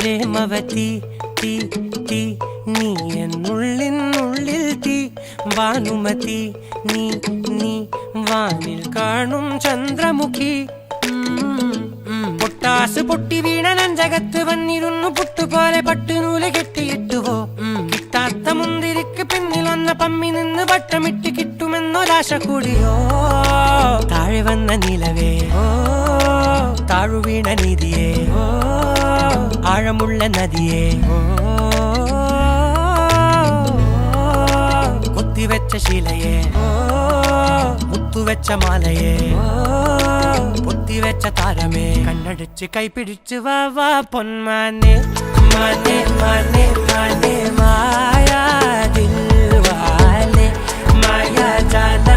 പ്രേമവതി തീ തീ നീ എന്നുള്ളിൽ തീ ഭാനുമതി നീ നീ വാനിൽ കാണും ചന്ദ്രമുഖി പൊട്ടാസ് പൊട്ടി വീണ നെഞ്ചകത്ത് വന്നിരുന്നു പുട്ടുപോലെ പട്ടുനൂല് കെട്ടിയിട്ടുവോ കിട്ടാത്ത മുന്തിരിക്ക് പിന്നിൽ വന്ന പമ്മി നിന്ന് വട്ടമിട്ട് കിട്ടുമെന്നൊരാശ കൂടിയോ താഴെ വന്ന നിലവേ താഴു വീണ നിധിയേ ആഴമുള്ള നദിയേ കൊത്തിവെച്ച ശിലയേ മുത്തുവെച്ച മാലയേ പൊത്തിവെച്ച താരമേ കണ്ണടിച്ച് കൈപിടിച്ച് വാ വാ പൊന്മാനെ മാനെ മാനെ മാനെ മായാ ദിൽവാലെ മായാ ജാല